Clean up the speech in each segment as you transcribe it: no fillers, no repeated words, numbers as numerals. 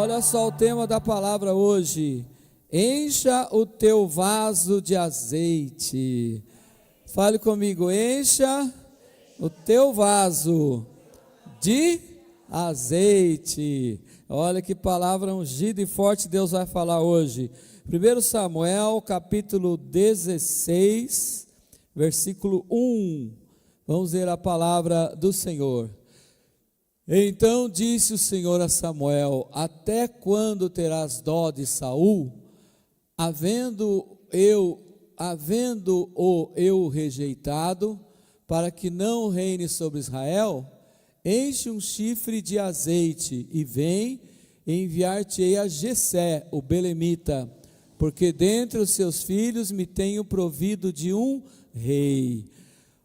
Olha só o tema da palavra hoje. Encha o teu vaso de azeite. Fale comigo, encha o teu vaso de azeite. Olha que palavra ungida e forte Deus vai falar hoje. 1 Samuel, capítulo 16, versículo 1. Vamos ver a palavra do Senhor. Então disse o Senhor a Samuel: até quando terás dó de Saul, havendo-o eu rejeitado, para que não reine sobre Israel? Enche um chifre de azeite e vem, enviar-te-ei a Jessé, o belemita, porque dentre os seus filhos me tenho provido de um rei.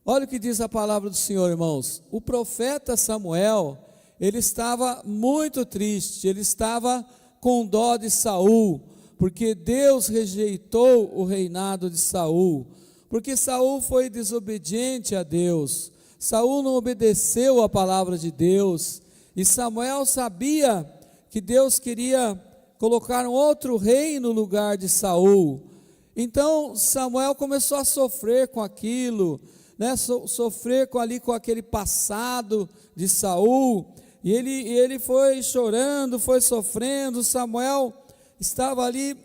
Olha o que diz a palavra do Senhor, irmãos. O profeta Samuel, ele estava muito triste, ele estava com dó de Saul, porque Deus rejeitou o reinado de Saul, porque Saul foi desobediente a Deus, Saul não obedeceu a palavra de Deus, e Samuel sabia que Deus queria colocar um outro rei no lugar de Saul. Então Samuel começou a sofrer com aquilo, sofrer com aquele passado de Saul, e ele foi chorando, foi sofrendo. Samuel estava ali,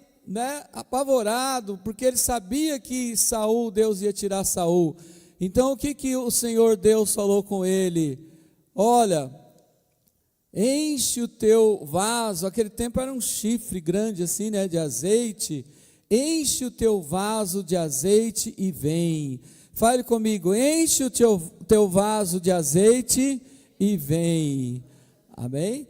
apavorado, porque ele sabia que Deus ia tirar Saul. Então o que o Senhor Deus falou com ele? Olha, enche o teu vaso, aquele tempo era um chifre grande assim, de azeite. Enche o teu vaso de azeite e vem. Fale comigo, enche o teu vaso de azeite e vem. Amém?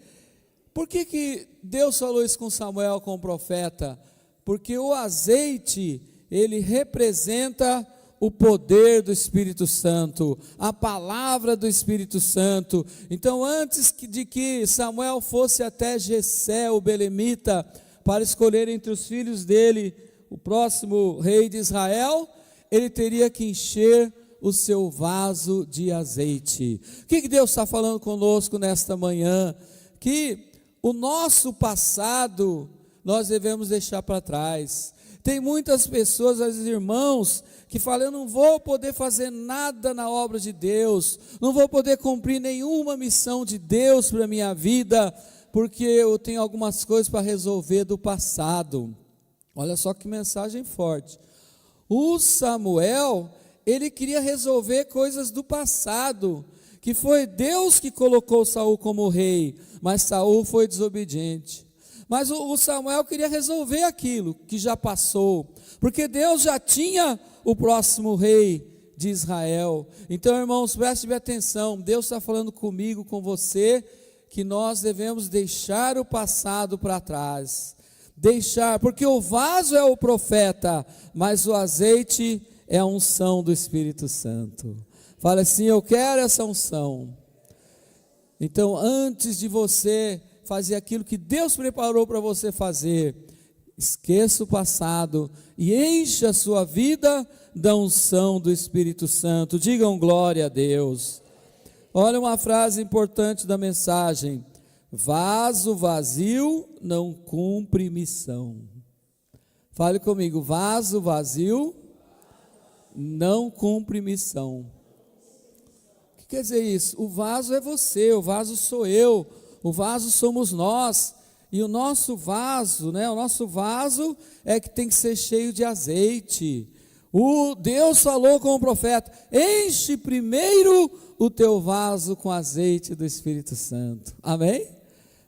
Por que Deus falou isso com Samuel, com o profeta? Porque o azeite, ele representa o poder do Espírito Santo, a palavra do Espírito Santo. Então, antes de que Samuel fosse até Jessé, o belemita, para escolher entre os filhos dele o próximo rei de Israel, ele teria que encher o seu vaso de azeite. O que Deus está falando conosco nesta manhã? Que o nosso passado nós devemos deixar para trás. Tem muitas pessoas, às vezes irmãos, que falam: eu não vou poder fazer nada na obra de Deus, não vou poder cumprir nenhuma missão de Deus para a minha vida, porque eu tenho algumas coisas para resolver do passado. Olha só que mensagem forte. O Samuel, ele queria resolver coisas do passado, que foi Deus que colocou Saul como rei, mas Saul foi desobediente. Mas o Samuel queria resolver aquilo que já passou, porque Deus já tinha o próximo rei de Israel. Então, irmãos, preste bem atenção, Deus está falando comigo, com você, que nós devemos deixar o passado para trás, porque o vaso é o profeta, mas o azeite é a unção do Espírito Santo. Fala assim: eu quero essa unção. Então, antes de você fazer aquilo que Deus preparou para você fazer, esqueça o passado e encha a sua vida da unção do Espírito Santo. Digam glória a Deus. Olha uma frase importante da mensagem: vaso vazio não cumpre missão. Fale comigo, vaso vazio não cumpre missão. O que quer dizer isso? O vaso é você, o vaso sou eu, o vaso somos nós, e o nosso vaso, o nosso vaso é que tem que ser cheio de azeite. Deus falou com o profeta: enche primeiro o teu vaso com azeite do Espírito Santo. Amém?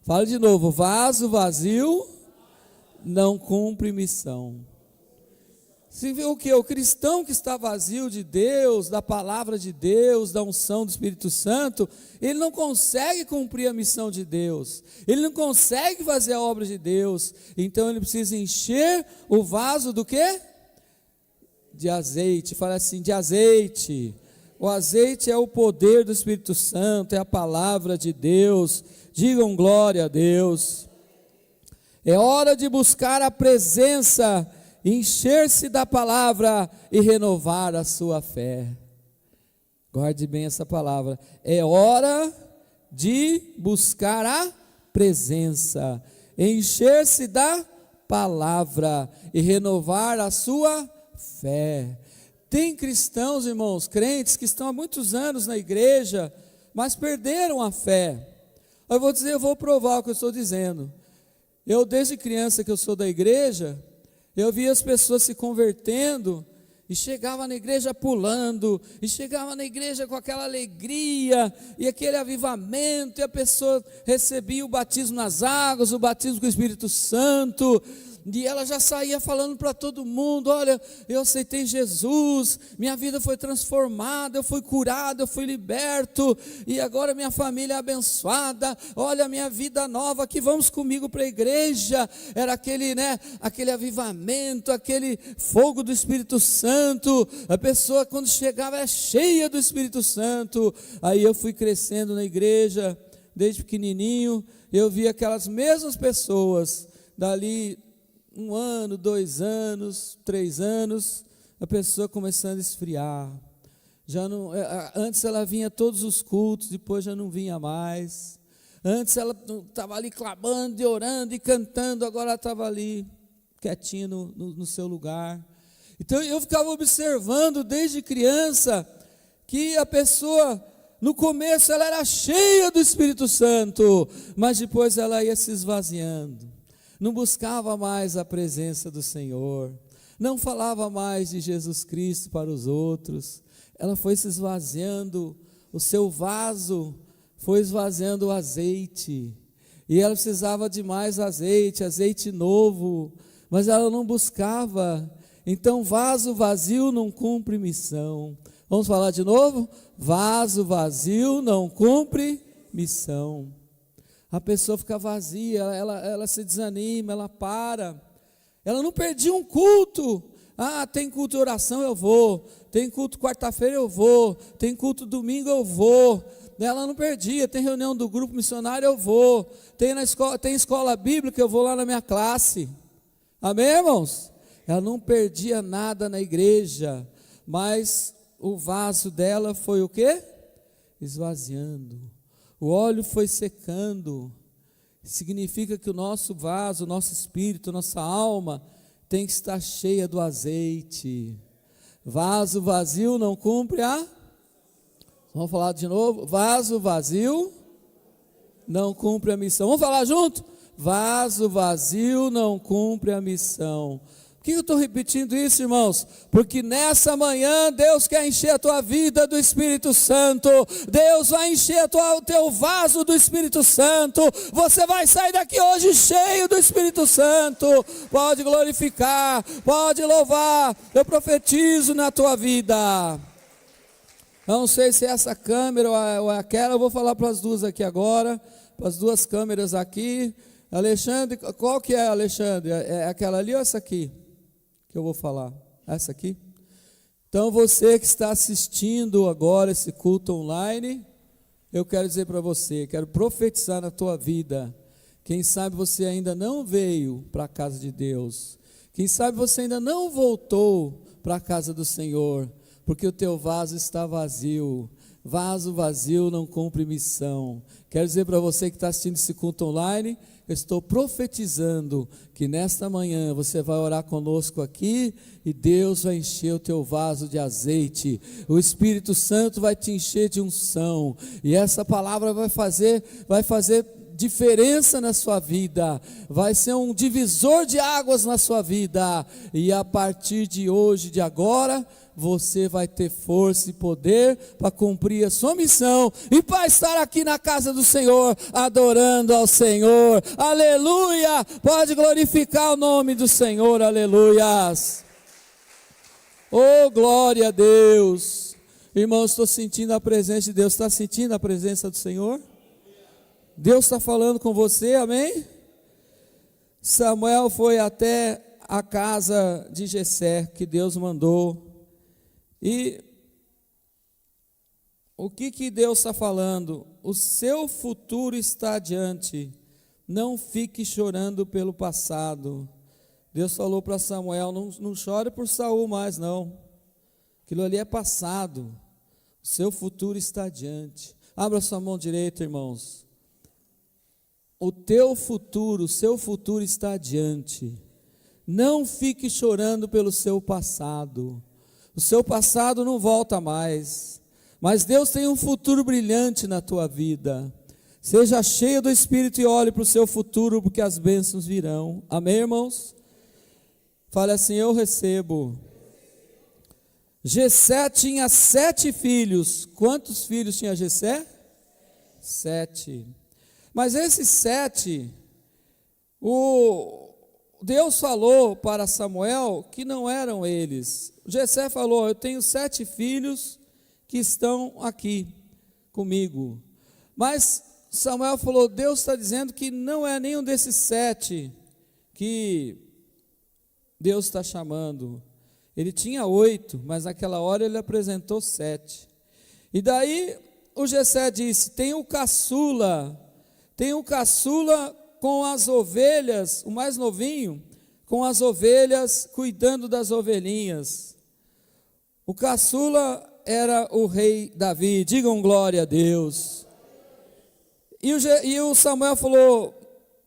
Fala de novo, vaso vazio não cumpre missão. Você vê o que? O cristão que está vazio de Deus, da palavra de Deus, da unção do Espírito Santo, ele não consegue cumprir a missão de Deus, ele não consegue fazer a obra de Deus. Então ele precisa encher o vaso do quê? De azeite. Fala assim, de azeite. O azeite é o poder do Espírito Santo, é a palavra de Deus. Digam glória a Deus. É hora de buscar a presença, encher-se da palavra e renovar a sua fé. Guarde bem essa palavra. É hora de buscar a presença, encher-se da palavra e renovar a sua fé. Tem cristãos, irmãos, crentes que estão há muitos anos na igreja, mas perderam a fé. Eu vou dizer, eu vou provar o que eu estou dizendo. Eu, desde criança que eu sou da igreja, eu via as pessoas se convertendo, e chegava na igreja pulando, e chegava na igreja com aquela alegria, e aquele avivamento, e a pessoa recebia o batismo nas águas, o batismo com o Espírito Santo, e ela já saía falando para todo mundo: olha, eu aceitei Jesus, minha vida foi transformada, eu fui curado, eu fui liberto, e agora minha família é abençoada, olha a minha vida nova, que vamos comigo para a igreja. Era aquele avivamento, aquele fogo do Espírito Santo, a pessoa quando chegava era cheia do Espírito Santo. Aí eu fui crescendo na igreja, desde pequenininho, eu vi aquelas mesmas pessoas, dali 1 ano, 2 anos, 3 anos, a pessoa começando a esfriar. Antes ela vinha todos os cultos, depois já não vinha mais. Antes ela estava ali clamando, e orando e cantando, agora ela estava ali quietinha no seu lugar. Então eu ficava observando desde criança que a pessoa, no começo ela era cheia do Espírito Santo, mas depois ela ia se esvaziando. Não buscava mais a presença do Senhor, não falava mais de Jesus Cristo para os outros. Ela foi se esvaziando, o seu vaso foi esvaziando o azeite, e ela precisava de mais azeite novo, mas ela não buscava. Então vaso vazio não cumpre missão. Vamos falar de novo? Vaso vazio não cumpre missão. A pessoa fica vazia, ela se desanima, ela para. Ela não perdia um culto. Tem culto de oração, eu vou. Tem culto quarta-feira, eu vou. Tem culto domingo, eu vou. Ela não perdia. Tem reunião do grupo missionário, eu vou. Tem escola bíblica, eu vou lá na minha classe. Amém, irmãos? Ela não perdia nada na igreja, mas o vaso dela foi o quê? Esvaziando. O óleo foi secando. Significa que o nosso vaso, o nosso espírito, nossa alma tem que estar cheia do azeite. Vaso vazio não cumpre a... Vamos falar de novo? Vaso vazio não cumpre a missão. Vamos falar junto? Vaso vazio não cumpre a missão. Por que eu estou repetindo isso, irmãos? Porque nessa manhã Deus quer encher a tua vida do Espírito Santo. Deus vai encher o teu vaso do Espírito Santo. Você vai sair daqui hoje cheio do Espírito Santo. Pode glorificar, pode louvar. Eu profetizo na tua vida. Eu não sei se é essa câmera ou é aquela. Eu vou falar para as duas aqui agora, para as duas câmeras aqui. Alexandre, qual que é, Alexandre? É aquela ali ou essa aqui? Que eu vou falar, essa aqui. Então você que está assistindo agora esse culto online, eu quero dizer para você, quero profetizar na tua vida. Quem sabe você ainda não veio para a casa de Deus, quem sabe você ainda não voltou para a casa do Senhor, porque o teu vaso está vazio. Vaso vazio não cumpre missão. Quero dizer para você que está assistindo esse culto online, eu estou profetizando que nesta manhã você vai orar conosco aqui e Deus vai encher o teu vaso de azeite. O Espírito Santo vai te encher de unção e essa palavra vai fazer diferença na sua vida, vai ser um divisor de águas na sua vida, e a partir de hoje, de agora, você vai ter força e poder para cumprir a sua missão e para estar aqui na casa do Senhor, adorando ao Senhor. Aleluia! Pode glorificar o nome do Senhor, aleluias. Oh, glória a Deus. Irmãos, estou sentindo a presença de Deus. Está sentindo a presença do Senhor? Deus está falando com você, amém? Samuel foi até a casa de Jessé, que Deus mandou. E o que Deus está falando? O seu futuro está adiante, não fique chorando pelo passado. Deus falou para Samuel, não chore por Saul mais não, aquilo ali é passado, o seu futuro está adiante. Abra sua mão direita, irmãos. o teu futuro, o seu futuro está adiante. Não fique chorando pelo seu passado. O seu passado não volta mais. Mas Deus tem um futuro brilhante na tua vida. Seja cheio do Espírito e olhe para o seu futuro, porque as bênçãos virão. Amém, irmãos? Fale assim: eu recebo. Jessé tinha 7 filhos. Quantos filhos tinha Jessé? 7. Mas esses 7, Deus falou para Samuel que não eram eles. Jessé falou: eu tenho 7 filhos que estão aqui comigo. Mas Samuel falou: Deus está dizendo que não é nenhum desses 7 que Deus está chamando. Ele tinha 8, mas naquela hora ele apresentou 7. E daí o Jessé disse: tem um caçula com as ovelhas, o mais novinho, com as ovelhas, cuidando das ovelhinhas. O caçula era o rei Davi. Digam glória a Deus. E o Samuel falou: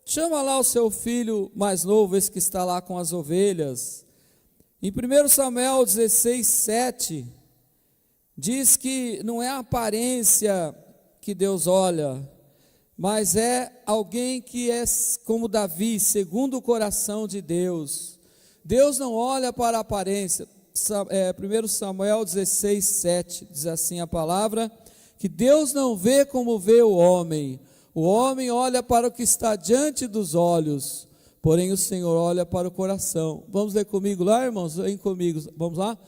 chama lá o seu filho mais novo, esse que está lá com as ovelhas. Em 1 Samuel 16, 7, diz que não é a aparência que Deus olha, mas é alguém que é como Davi, segundo o coração de Deus. Deus não olha para a aparência. 1 Samuel 16, 7, diz assim a palavra, que Deus não vê como vê o homem olha para o que está diante dos olhos, porém o Senhor olha para o coração. Vamos ler comigo lá, irmãos? Vem comigo, vamos lá?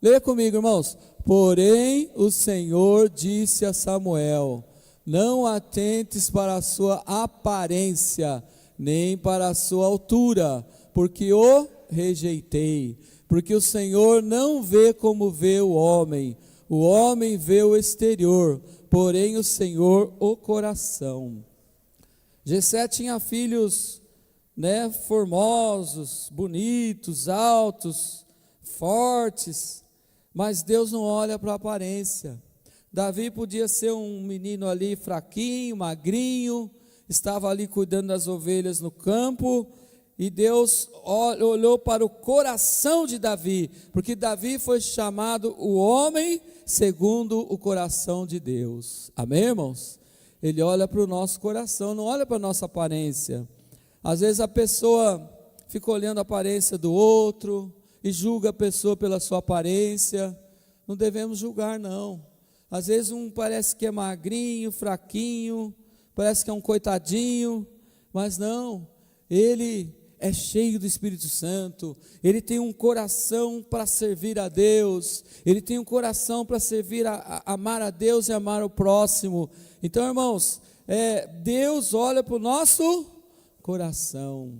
Leia comigo, irmãos. Porém o Senhor disse a Samuel: não atentes para a sua aparência, nem para a sua altura, porque o rejeitei. Porque o Senhor não vê como vê o homem vê o exterior, porém o Senhor o coração. Jessé tinha filhos, formosos, bonitos, altos, fortes, mas Deus não olha para a aparência. Davi podia ser um menino ali fraquinho, magrinho, estava ali cuidando das ovelhas no campo, e Deus olhou para o coração de Davi, porque Davi foi chamado o homem segundo o coração de Deus. Amém, irmãos? Ele olha para o nosso coração, não olha para a nossa aparência. Às vezes a pessoa fica olhando a aparência do outro e julga a pessoa pela sua aparência. Não devemos julgar, não. Às vezes um parece que é magrinho, fraquinho, parece que é um coitadinho, mas não, ele é cheio do Espírito Santo, ele tem um coração para servir a Deus, ele tem um coração para servir, amar a Deus e amar o próximo. Então, irmãos, Deus olha para o nosso coração,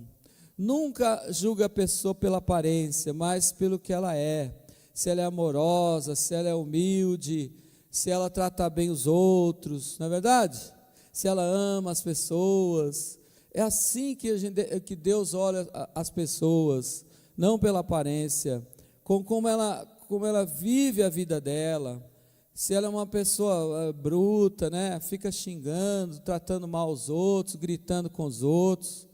nunca julga a pessoa pela aparência, mas pelo que ela é, se ela é amorosa, se ela é humilde, se ela trata bem os outros, não é verdade? Se ela ama as pessoas. É assim que Deus olha as pessoas, não pela aparência, como ela vive a vida dela. Se ela é uma pessoa bruta, fica xingando, tratando mal os outros, gritando com os outros,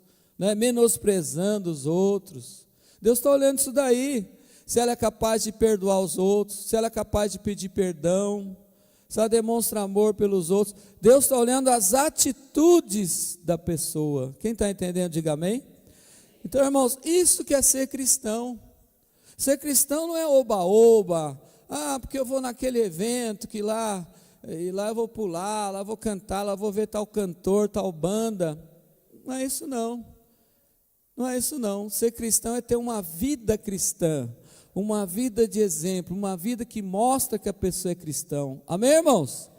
menosprezando os outros. Deus está olhando isso daí. Se ela é capaz de perdoar os outros, se ela é capaz de pedir perdão, se ela demonstra amor pelos outros. Deus está olhando as atitudes da pessoa. Quem está entendendo, diga amém. Então, irmãos, isso que é ser cristão. Ser cristão não é oba-oba. Porque eu vou naquele evento que lá eu vou pular, lá eu vou cantar, lá eu vou ver tal cantor, tal banda. Não é isso não. Não é isso não. Ser cristão é ter uma vida cristã, uma vida de exemplo, uma vida que mostra que a pessoa é cristão. Amém, irmãos?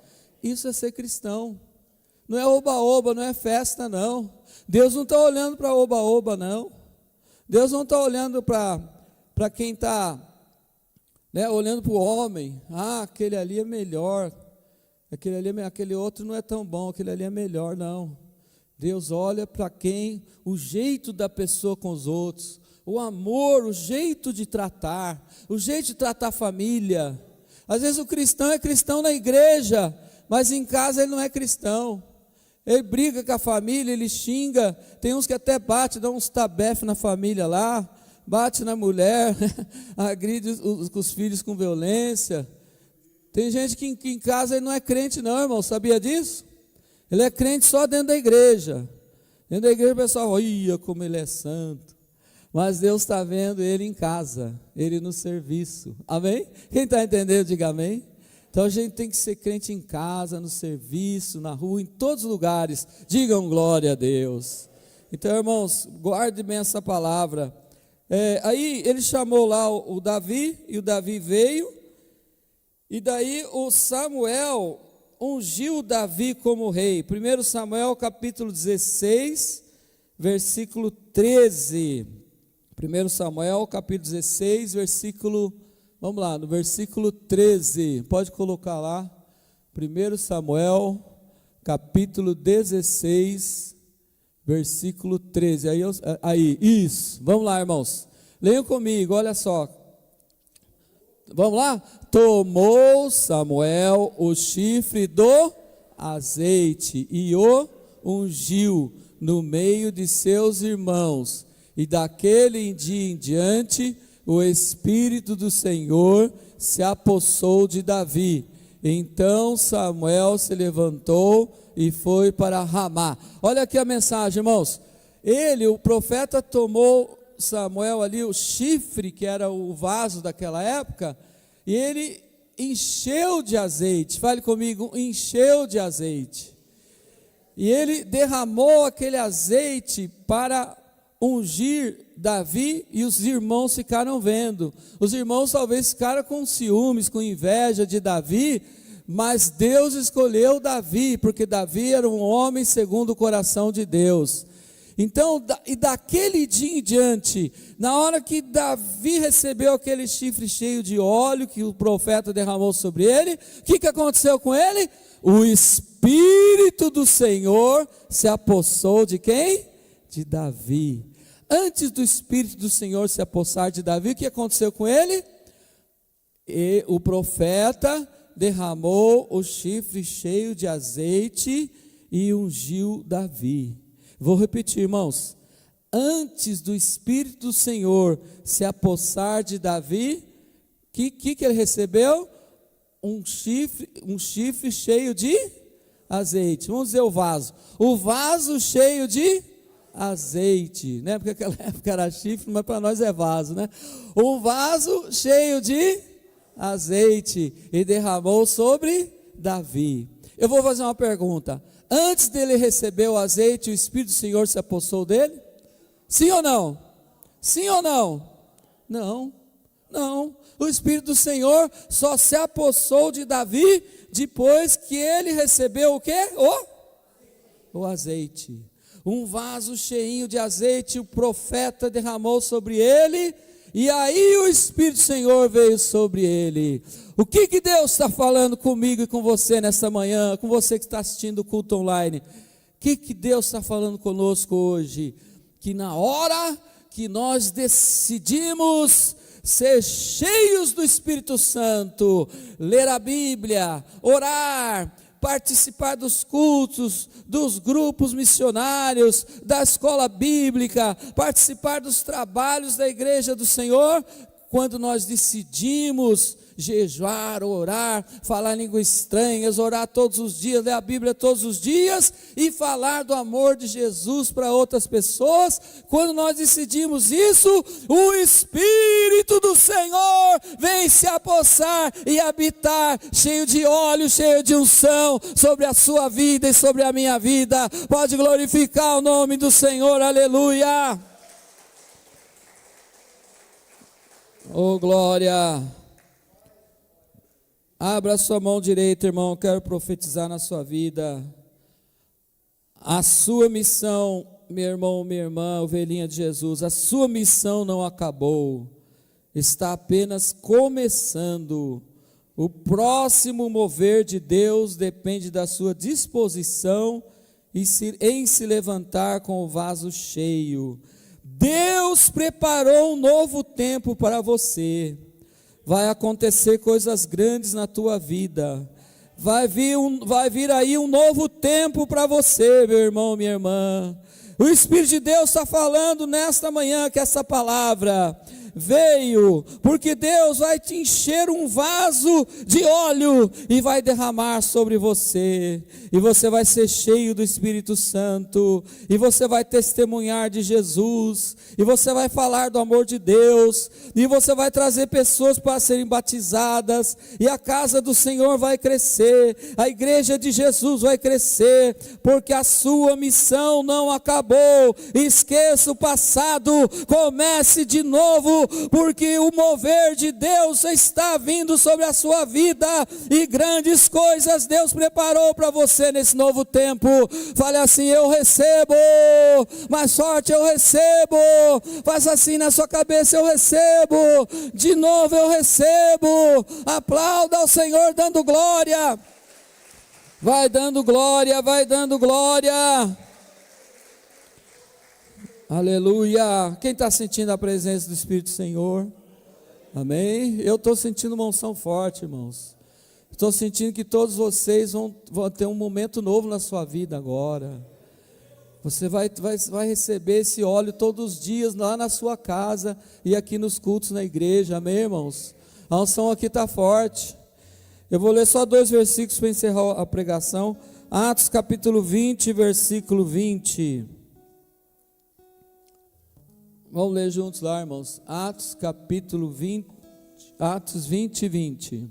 Isso é ser cristão. Não é oba-oba, não é festa, não. Deus não está olhando para oba-oba, não. Deus não está olhando para quem está, olhando para o homem. Aquele ali é melhor. Aquele outro não é tão bom, aquele ali é melhor, não. Deus olha para quem, o jeito da pessoa com os outros, o amor, o jeito de tratar a família. Às vezes o cristão é cristão na igreja, mas em casa ele não é cristão. Ele briga com a família, ele xinga, tem uns que até bate, dá uns tabefes na família lá, bate na mulher, agride os filhos com violência. Tem gente que em casa ele não é crente não, irmão, sabia disso? Ele é crente só dentro da igreja. Dentro da igreja o pessoal, olha como ele é santo. Mas Deus está vendo ele em casa, ele no serviço. Amém? Quem está entendendo, diga amém. Então a gente tem que ser crente em casa, no serviço, na rua, em todos os lugares. Digam glória a Deus. Então, irmãos, guarde bem essa palavra. Aí ele chamou lá o Davi, e o Davi veio. E daí o Samuel ungiu Davi como rei. 1 Samuel capítulo 16, versículo 13. 1 Samuel capítulo 16, versículo, vamos lá, no versículo 13. Pode colocar lá. 1 Samuel capítulo 16, versículo 13. Aí, isso. Vamos lá, irmãos. Leiam comigo, olha só. Vamos lá? Tomou Samuel o chifre do azeite e o ungiu no meio de seus irmãos. E daquele dia em diante, o Espírito do Senhor se apossou de Davi. Então Samuel se levantou e foi para Ramá. Olha aqui a mensagem, irmãos. O profeta, tomou Samuel ali, o chifre, que era o vaso daquela época, e ele encheu de azeite. Fale comigo, encheu de azeite. E ele derramou aquele azeite para ungir Davi, e os irmãos ficaram vendo. Os irmãos talvez ficaram com ciúmes, com inveja de Davi, mas Deus escolheu Davi, porque Davi era um homem segundo o coração de Deus. Então, e daquele dia em diante, na hora que Davi recebeu aquele chifre cheio de óleo que o profeta derramou sobre ele, o que aconteceu com ele? O Espírito do Senhor se apossou de quem? De Davi. Antes do Espírito do Senhor se apossar de Davi, o que aconteceu com ele? E o profeta derramou o chifre cheio de azeite e ungiu Davi. Vou repetir, irmãos. Antes do Espírito do Senhor se apossar de Davi, o que ele recebeu? Um chifre cheio de azeite. Vamos dizer o vaso cheio de azeite, né? Porque naquela época era chifre, mas para nós é vaso, né? Um vaso cheio de azeite, e derramou sobre Davi. Eu vou fazer uma pergunta. Antes dele receber o azeite, o Espírito do Senhor se apossou dele? Sim ou não? Sim ou não? Não. O Espírito do Senhor só se apossou de Davi depois que ele recebeu o quê? O azeite. Um vaso cheinho de azeite, o profeta derramou sobre ele, e aí o Espírito do Senhor veio sobre ele. O que Deus está falando comigo e com você nessa manhã, com você que está assistindo o culto online? O que Deus está falando conosco hoje? Que na hora que nós decidimos ser cheios do Espírito Santo, ler a Bíblia, orar, participar dos cultos, dos grupos missionários, da escola bíblica, participar dos trabalhos da igreja do Senhor, quando nós decidimos jejuar, orar, falar línguas estranhas, orar todos os dias, ler a Bíblia todos os dias e falar do amor de Jesus para outras pessoas, quando nós decidimos isso, o Espírito do Senhor vem se apossar e habitar, cheio de óleo, cheio de unção, sobre a sua vida e sobre a minha vida. Pode glorificar o nome do Senhor, aleluia. Oh, glória. Abra a sua mão direita, irmão, eu quero profetizar na sua vida. A sua missão, meu irmão, minha irmã, ovelhinha de Jesus, a sua missão não acabou, está apenas começando. O próximo mover de Deus depende da sua disposição em se levantar com o vaso cheio. Deus preparou um novo tempo para você. Vai acontecer coisas grandes na tua vida. Vai vir aí um novo tempo para você, meu irmão, minha irmã. O Espírito de Deus está falando nesta manhã que essa palavra veio, porque Deus vai te encher um vaso de óleo e vai derramar sobre você, e você vai ser cheio do Espírito Santo, e você vai testemunhar de Jesus, e você vai falar do amor de Deus, e você vai trazer pessoas para serem batizadas, e a casa do Senhor vai crescer, a igreja de Jesus vai crescer, porque a sua missão não acabou. Esqueça o passado, comece de novo, porque o mover de Deus está vindo sobre a sua vida, e grandes coisas Deus preparou para você nesse novo tempo. Fale assim: eu recebo. Mais forte: eu recebo. Faça assim na sua cabeça: eu recebo. De novo: eu recebo. Aplauda ao Senhor dando glória. Vai dando glória, vai dando glória. Aleluia. Quem está sentindo a presença do Espírito do Senhor? Amém? Eu estou sentindo uma unção forte, irmãos. Estou sentindo que todos vocês vão ter um momento novo na sua vida agora. Você vai receber esse óleo todos os dias lá na sua casa e aqui nos cultos na igreja. Amém, irmãos? A unção aqui está forte. Eu vou ler só 2 versículos para encerrar a pregação. Atos capítulo 20, versículo 20. Vamos ler juntos lá, irmãos. Atos capítulo 20, Atos 20, 20.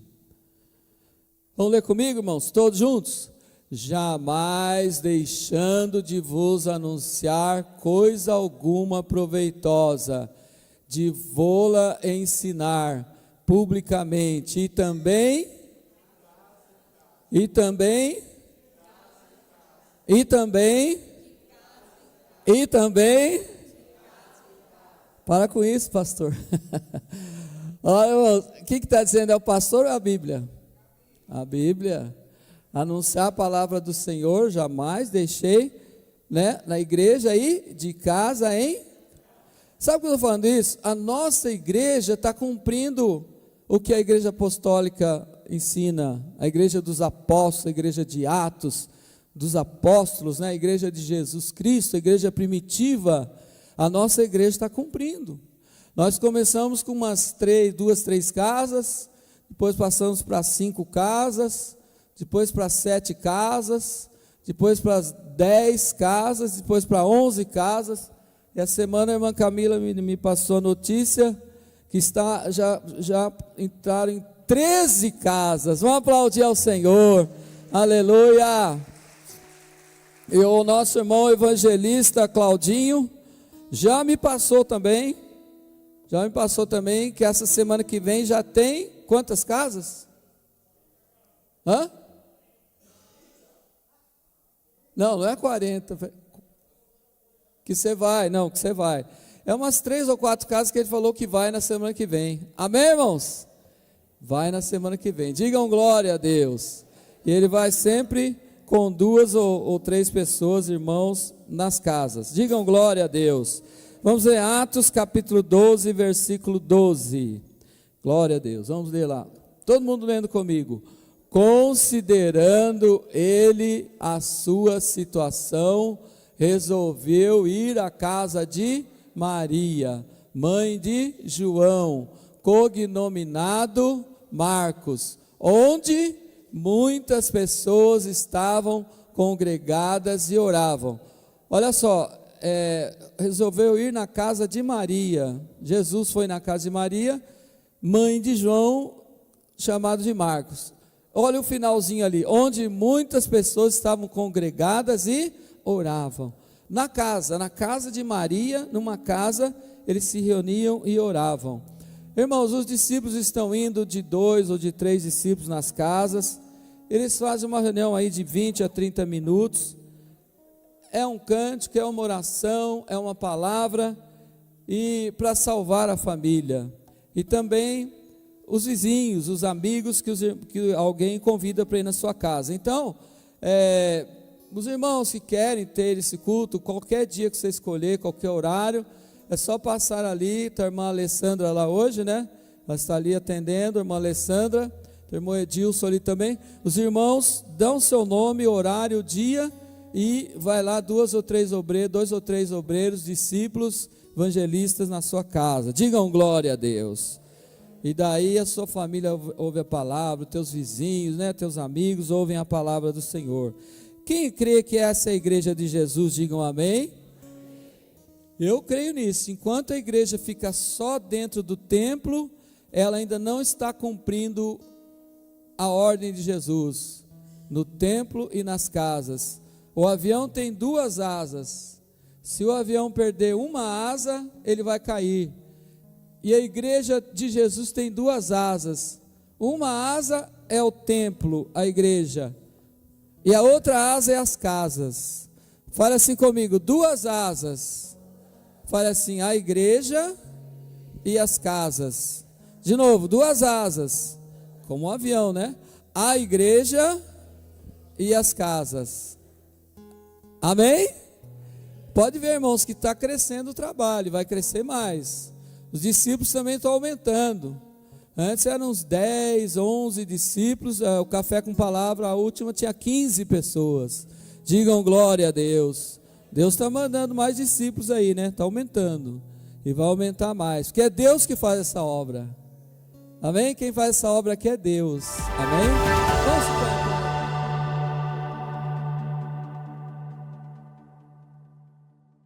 Vamos ler comigo, irmãos, todos juntos? Jamais deixando de vos anunciar coisa alguma proveitosa, de vô-la ensinar publicamente, e também, para com isso, pastor. Olha, irmãos, o que está dizendo? É o pastor ou a Bíblia? A Bíblia. Anunciar a palavra do Senhor, jamais deixei, né, na igreja e de casa em... Sabe por que eu estou falando isso? A nossa igreja está cumprindo o que a igreja apostólica ensina, a igreja dos apóstolos, a igreja de Atos, dos apóstolos, né, a igreja de Jesus Cristo, a igreja primitiva. A nossa igreja está cumprindo. Nós começamos com umas 2, 3 casas, depois passamos para 5 casas, depois para 7 casas, depois para 10 casas, depois para 11 casas. E a semana a irmã Camila me passou a notícia que já entraram em 13 casas. Vamos aplaudir ao Senhor. Aleluia. E o nosso irmão evangelista Claudinho já me passou também que essa semana que vem já tem quantas casas? Não é 40 que você vai, não, que você vai. É umas 3 ou 4 casas que ele falou que vai na semana que vem. Amém, irmãos? Vai na semana que vem. Digam glória a Deus. E ele vai sempre com 2 ou 3 pessoas, irmãos, nas casas. Digam glória a Deus. Vamos ler Atos capítulo 12, versículo 12. Glória a Deus. Vamos ler lá. Todo mundo lendo comigo. Considerando ele a sua situação, resolveu ir à casa de Maria, mãe de João, cognominado Marcos, onde muitas pessoas estavam congregadas e oravam. Olha só, resolveu ir na casa de Maria. Jesus foi na casa de Maria, mãe de João, chamado de Marcos. Olha o finalzinho ali, onde muitas pessoas estavam congregadas e oravam. Na casa de Maria, numa casa, eles se reuniam e oravam. Irmãos, os discípulos estão indo de 2 ou de 3 discípulos nas casas. Eles fazem uma reunião aí de 20 a 30 minutos. É um cântico, é uma oração, é uma palavra, e para salvar a família. E também os vizinhos, os amigos que alguém convida para ir na sua casa. Então, os irmãos que querem ter esse culto, qualquer dia que você escolher, qualquer horário, é só passar ali. Está a irmã Alessandra lá hoje, né? Ela está ali atendendo, a irmã Alessandra. irmão Edilson ali também. Os irmãos dão seu nome, horário, dia, e vai lá 2 ou 3 obreiros, discípulos, evangelistas na sua casa. Digam glória a Deus. E daí a sua família ouve a palavra, teus vizinhos, né, teus amigos ouvem a palavra do Senhor. Quem crê que essa é a igreja de Jesus, digam amém. Eu creio nisso. Enquanto a igreja fica só dentro do templo, ela ainda não está cumprindo a ordem de Jesus, no templo e nas casas. O avião tem 2 asas. Se o avião perder uma asa, ele vai cair. E a igreja de Jesus tem 2 asas. Uma asa é o templo, a igreja. E a outra asa é as casas. Fala assim comigo, 2 asas. Fala assim, a igreja e as casas. De novo, 2 asas. Como um avião, né? A igreja e as casas. Amém? Pode ver, irmãos, que está crescendo o trabalho, vai crescer mais. Os discípulos também estão aumentando. Antes eram uns 10, 11 discípulos. O Café com Palavra, a última, tinha 15 pessoas. Digam glória a Deus. Deus está mandando mais discípulos aí, né? Está aumentando. E vai aumentar mais. Porque é Deus que faz essa obra. Amém? Quem faz essa obra aqui é Deus. Amém? Vamos